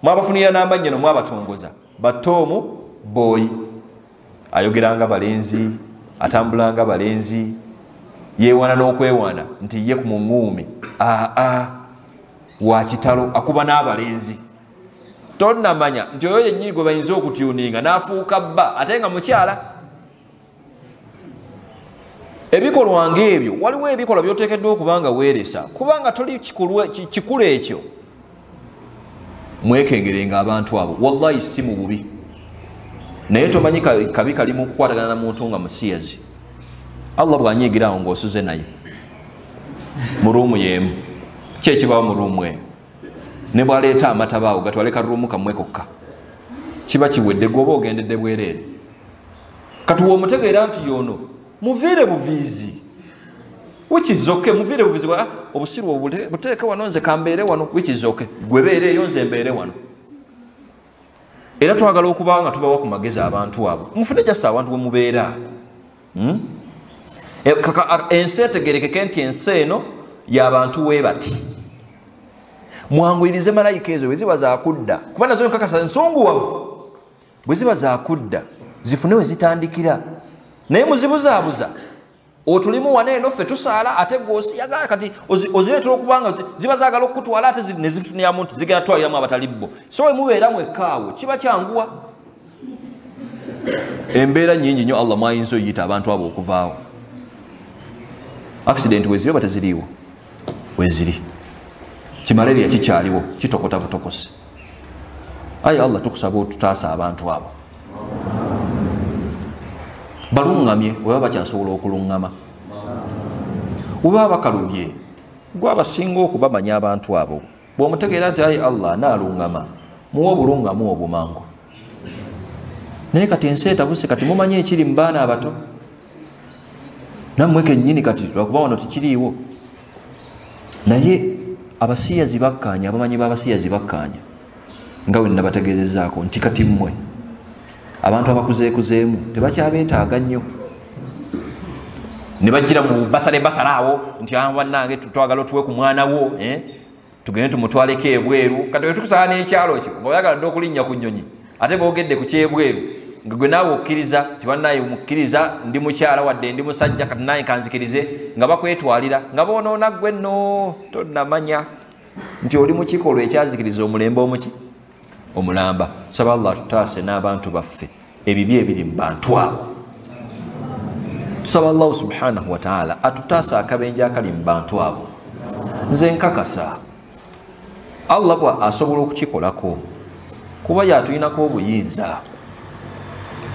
mwabafunira n'amannya nomwabatongoza batoomu booyi. Ayogera nga balenzi, atambula nga balenzi, yeewaana n'okwewaana nti ye ku muŋŋuumi wa kitalo akuba n'abalenzi. Tonnamanya nti oyo yennyini gwe bayinza okutyuninga n'afuuka bba ate nga mukyala. Ebikolwa ng'ebyo waliwo ebikolwa by'oteekeddwa okuba nga weeresa kubanga toli kikulu ekyo. Mwekengerenga abantu abo, wallahi si mu bubi naye tomanyi kabi kali mu kukwatagana na muntu nga musiyazi. Allah bw'anyiigirawo ng'osuze naye mu ruumu y'emu, ki ekibaawo mu ruumu eyo? Ne bw'aleeta amatabaawo gatwale ka ruumu kamwe kokka kiba kiwedde gwoba ogendedde bwereere. Kati w'omutegeera nti yono muviire buviizi wikizoke, muviire buviizi obusiru buteeke wano nze kambeere wano wikizoke, gwe beere eyo nze mbeere wano. Era twagala okuba nga tubawa ku magezi abantu abo mufune jasa abantu bwe mubeera. Ensi etegerekeke nti ensi eno y'abantu we bati. Mwanguyirize malayika ezo bwe ziba zaakudda kuba nazo nkakasa nsonguwavu bwe ziba zaakudda zifune we zitandikira naye muzibuzaabuza otulimu wane eno ffe tusaala ate gw'osiyaga kati ozireetera okuba nga ziba zaagala okutwala ate ne zifuniramu nti zigenda twaliramu abatali bo. So we mubeeramu ekkaawo kiba kyanguwa. Embeera nnyingi nnyo Allah mwayinza oyita abantu abo okuvaawo. Accident weziri oba teziriiwo? Weziri. Kimalaria kikyaliwo kitokota butokose. Ayi Allah tukusaba otutaasa abantu abo balungamye weba bakyasobola okulungama. Weba bakalubye gwe abasinga okubamanya abantu abo bw'omutegeera nti ayi Allah naalungama muwa obulungamu obumangu. Naye kati ensi etabuse kati mumanye ekiri mu baana abato nammwe kennyini kati lwakuba wano tikiriiwo. Naye abasiyazi bakkaanya, abamanyi b'abasiyazi bakkaanya nga we nabategeezezaako nti kati mmwe abantu abakuzeekuzeemu tebakyabeetaaga nnyo. Ne bajjira mu basale awo nti bannange twagala otuwe ku mwana wo tugende tumutwaleko ebweru. Kati we tukusala n'ekyalo kyo ng'oyagala dde okulinnya ku nnyonyi ate boogedde ku kyebweru nga gwe naawe okkiriza ti bannaye mukkiriza ndi mukyala wadde ndi musajja kati naye kanzikirize nga bakwetwalira nga boonoona ggwe nno tonnamanya nti oli mu kikolwa ekyazikiriza omulembe omuki omulamba. Saba Allah tutaase n'abantu baffe ebibi ebiri mu bantu abo. Tusaba Allah subhanahu wa ta'ala atutaase akabenje akali mu bantu abo. Nze nkakasa Allah bwa asobola okukikolako kuba yatuyinako obuyinza.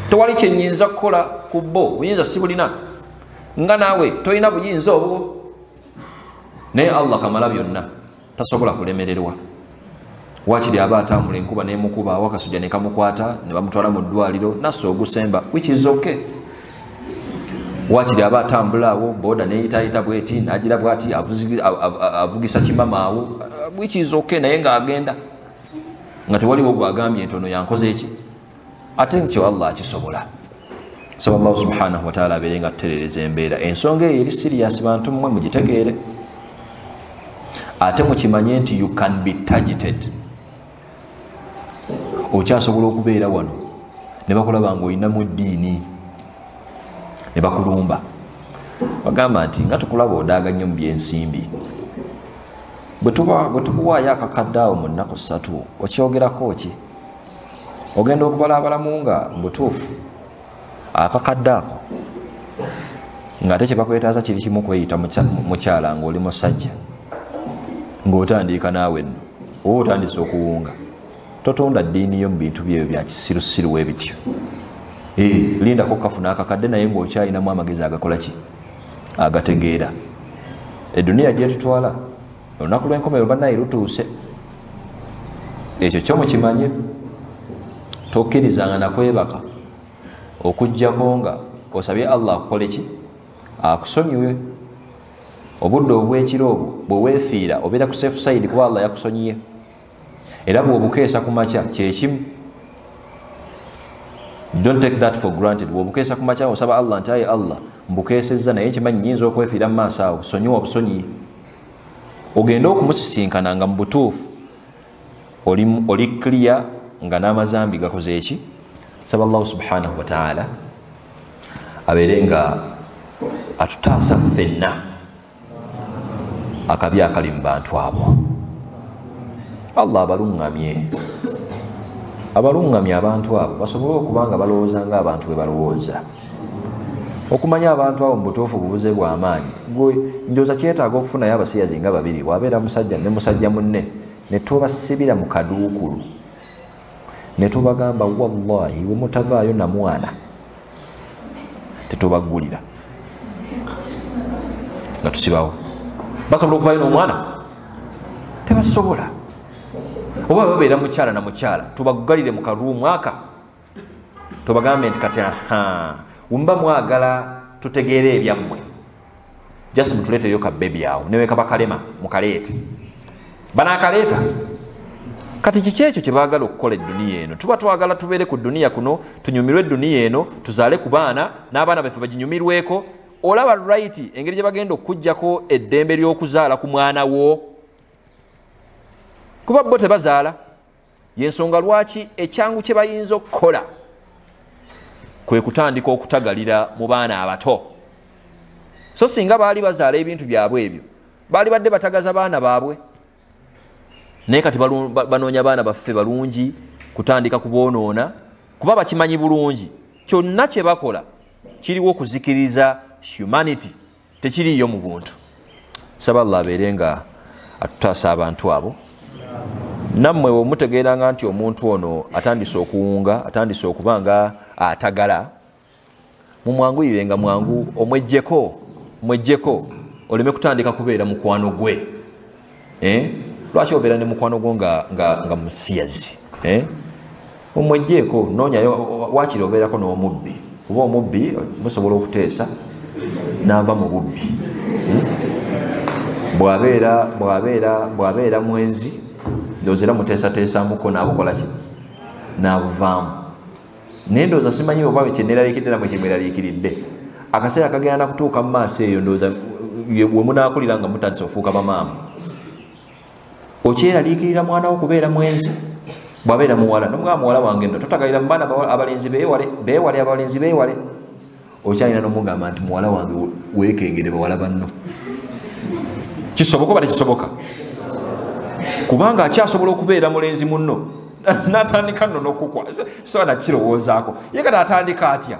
Tewali kyenyinza kukola ku bo, buyinza si bulina nga naawe tolina buyinza obwo. Naye Allah kamala byonna tasobola kulemererwa. wakiri aba atambula enkuba nemukuba awakasujja nekamukwata ne bamutwala mu ddwaliro nassa ogusemba, which is okay. Wakiri aba atambula awo boda neyitayita bweti nagira bwati avugisa kimama awo, which is okay, naye ng'agenda nga tewaliwo gwagambye entono yankoze eki, ate nkyo Allah akisobola. Saba Allah subhanahu wa ta'ala abeere nga tutereereza embeera. Ensonga eyo eri serious, bantu mmwe mugitegeere ate mukimanye nti you can be targeted. Okyasobola okubeera wano ne bakulaba ng'olinamu ddiini ne bakulumba, bagamba nti nga tukulaba odaaga nnyo mu byensimbi, bwe tukuwaayo akakadde awo mu nnaku 3 okyogerako ki? Ogenda okubalabalamu nga butuufu akakadde ako ng'ate kye bakwetaaza kiri kimu kweyita mukyala ng'oli musajja ng'otandika naawe nno oba otandise okuwunga, totonda ddiini yo mu bintu byeyo bya kisirusiru we bityo. Lindako kafuna akakadde naye ng'okyalinamu amagezi agakola ki? Agategeera. Eduniya gyetutwala olunaku lw'enkomerero bannaye lutuuse, ekyo kyo mukimanye. Tokkirizanga nakwebaka okujjako nga osabye Allah akukole ki? Akusonyiwe. Obudde obw'ekiro obwo bwe weefiira obeera ku safe side kuba Allah yakusonyiye, era bw'obukeesa ku makya kyekimu. Don't take that for granted. Bw'obukeesa ku makya osaba Allah nti ayi Allah mbukeesezza naye nkimanyi nnyinza okwefiira mu maaso awo, sonyiwa obusonyiye. Ogenda okumusisinkana nga mu butuufu oli clear nga n'amazambi gakoze eki? Saba Allah subhanahu wa ta'ala abeere nga atutaasa ffenna akabi akali mu bantu abo. Allah abalungamye abantu abo basobole okuba nga balowooza ng'abantu bwe balowooza. Okumanya abantu abo mu butuufu bubuze bw'amaanyi. Gwe ndowooza kyetaaga okufunayo abasiyazi nga 2 bw'abeera musajja ne musajja munne ne tubasibira mu kaduukulu ne tubagamba wallahi we mutavaayo na mwana tetubaggulira nga tusibawo. Basobola okuvaayo n'omwana? Tebasobola. Oba babeera mukyala na mukyala tubaggalire mu karuumu aka tubagambe nti kati wumba mwagala tutegeere ebyammwe, just mutuleeteyo ka bebi awo newe kabakalema mukaleete. Banaakaleeta kati kiki ekyo kye baagala okukola edduniya eno? Tuba twagala tubeere ku dduniya kuno tunyumirwe edduniya eno tuzaale ku baana n'abaana baffe baginyumirweko. Olaba right engeri gye bagenda okujjako eddembe ly'okuzaala ku mwana wo, kuba bo tebazaala. Yensonga lwaki ekyangu kye bayinza okukola kwe kutandika okutagalira mu baana abato. So singa baali bazaala ebintu byabwe ebyo baali badde batagaza baana baabwe, naye kati banoonya baana baffe balungi kutandika kuboonoona kuba bakimanyi bulungi kyonna kye bakola kiriwo okuzikiriza humanity, tekiriyo mu buntu. Saba Allah abeere nga atutaasa abantu abo. Nammwe bwe mutegeeranga nti omuntu ono atandise okuwunga, atandise okuba nga atagala, mumwanguyire mwangu omwejjeko oleme kutandika kubeera mukwano gwe. Lwaki obeera ne mukwano gwo nga musiyazi? Omwejjeeko noonyayo, wakiri obeerako n'omubbi. Kuba omubbi musobola okuteesa n'ava mu bubbi. Bw'abeera mwenzi ndowooza era muteesateesamuko n'abukola ki? N'abuvaamu. Naye ndowooza simanyi oba kye neeraliikiridde namwe kye mweraliikiridde. Akaseera kagenda kutuuka mu maaso eyo ndowooza we munaakulira nga mutandise ofuuka bamaama. Okyeraliikirira mwana wo kubeera mwenzi? Bw'abeera muwala nomugamba muwala wange nno totagalira mu baana abalenzi beewale abalenzi beewale. Okyalina n'omugamba nti muwala wange weekengere bawala banno. Kisoboka oba tekisoboka? Kubanga akyasobola okubeera mulenzi munno n'atandika nno n'okukwa so nakirowoozaako ye kati atandika atya?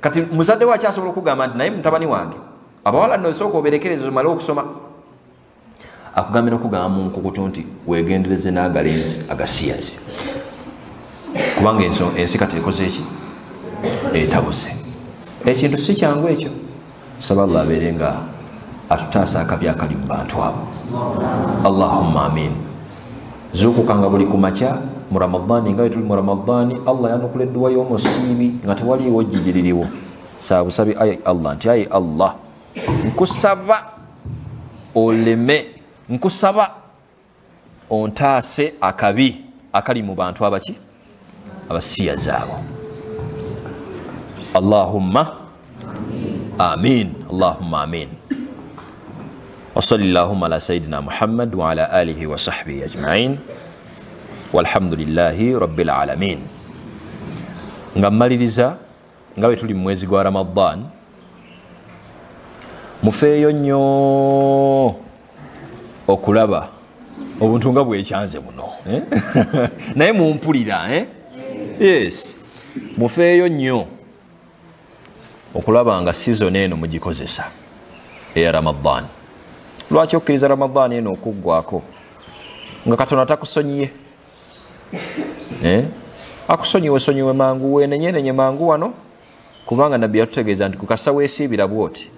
Kati muzadde we akyasobola okugamba nti naye mutabani wange abawala nno osooka oberekereze omale okusoma. Akugambira okugamba mu nkukutu nti weegendereze n'agalenzi agasiyazi, kubanga ensi kati ekoze eki? Etabuse. Ekintu si kyangu ekyo. Saba Allah abeere nga atutaasa akabi akali mu bantu abo. Allahumma amin. zukukanga buli kumakya mu Ramadani nga tuli mu Ramadani. Allah yanukula edduwa y'omusiibi nga tewaliiwo jjijiririwo. Saabusabi ayi Allah nti ayi Allah nkusaba oleme, nkusaba ontaase akabi akali mu bantu abaki abasiyazaabo. Allahumma amin, Allahumma amin. وصلى اللهم على سيدنا محمد وعلى آله وصحبه أجمعين والحمد لله رب العالمين. Ngammaliriza nga bwe tuli mu mwezi gwa Ramadan, mufeeyo nnyo okulaba obuntu nga bwekyanze buno naye mumpulira yes, mufeeyo nnyo okulaba nga season eno mugikozesa eya Ramadan. Lwaki okkiriza Ramadan eno okuggwako nga Katonda takusonyiye? Akusonyiwe mangu, wenenyenenye mangu wano, kubanga nabbi yatutegeeza nti kukasa weesiibira bwoti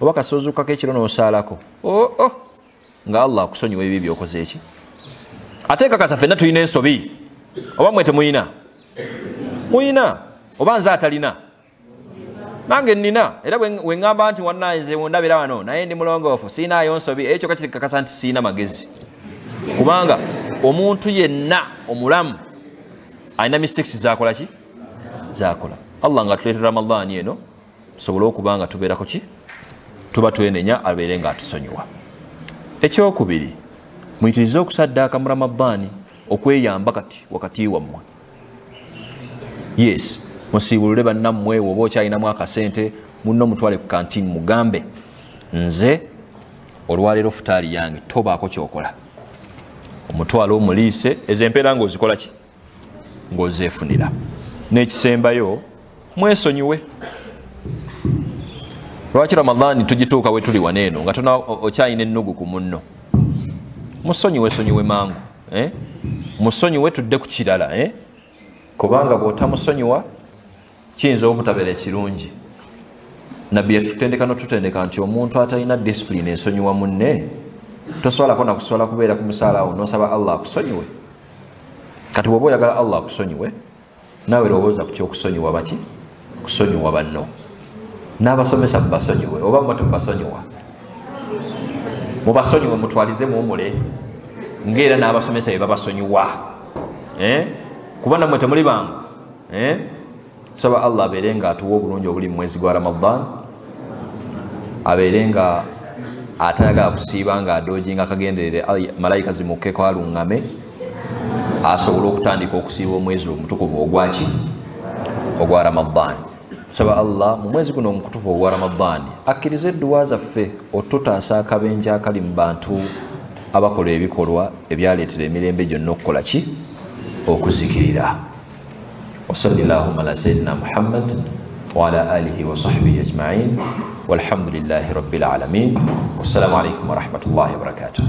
oba kasoozuukako ekiro n'osaalako nga Allah akusonyiwa ebyo byokoze eki. Ate kakasa ffenna tulina ensobi, oba mwe temuyina? Muyina oba nze atalina? Nange nina, era bwe ngamba nti wannanze wondabira wano naye ndi mulongoofu siinaayo nsobi, ekyo kakiri kakasa nti siina magezi. Kubanga omuntu yenna omulamu alina mistakes zakola ki? Zakola. Allah nga tuleetera Ramadani eno tusobole okuba nga tubeerako ki? Tuba twenenya abeere nga atusonyiwa. Ekyokubiri, muyitirize okusaddaaka mu Ramadani okweyamba kati wakati wammwe. Yes, musiibulule bannammwe oba okyalinamu akasente munno mutwale ku kantini mugambe nze olwaleero futaali yange tobaako kyokola. Omutwalo omuliise ezo empeera ng'ozikola ki? Ng'ozeefunira. N'ekisembayo mwesonyiwe. Lwaki Ramadani tugituuka we tuli waneeno nga tona okyalina ennugu ku munno? Musonyiwe mangu, musonyiwe tudde ku kirala, kubanga bw'otamusonyiwa kiyinza obutabeera ekirungi. Nabbi yatutendeka n'otutendeka nti omuntu atalina discipline ensonyiwa munne tosobolako nakusobola kubeera ku musaalawo n'osaba Allah akusonyiwe. Kati bw'oba oyagala Allah akusonyiwe, naawe lowooza ku ky'okusonyiwa baki? Kusonyiwa banno. N'abasomesa mubasonyiwe oba mmwe temubasonyiwa? Mubasonyiwe, mutwalize muwumule ng'era n'abasomesa bye babasonyiwa. Kuba nammwe temuli bangu. Saba Allah abeere nga atuwa obulungi obuli mu mwezi gwa Ramadan, abeere nga atayagala kusiiba nga adoojinga akagenderere malayika zimukkeko aluŋŋame, asobole okutandika okusiiba omwezi omutukuvu ogwaki? Ogwa Ramadan. Saba Allah mu mwezi guno omukutufu ogwa Ramadan akkirize edduwa zaffe otutaasa akabenje akali mu bantu abakola ebikolwa ebyaleetera emirembe gyonna okukola ki? Okuzikirira. وصلى اللهم على سيدنا محمد وعلى آله وصحبه أجمعين والحمد لله رب العالمين والسلام عليكم ورحمة الله وبركاته.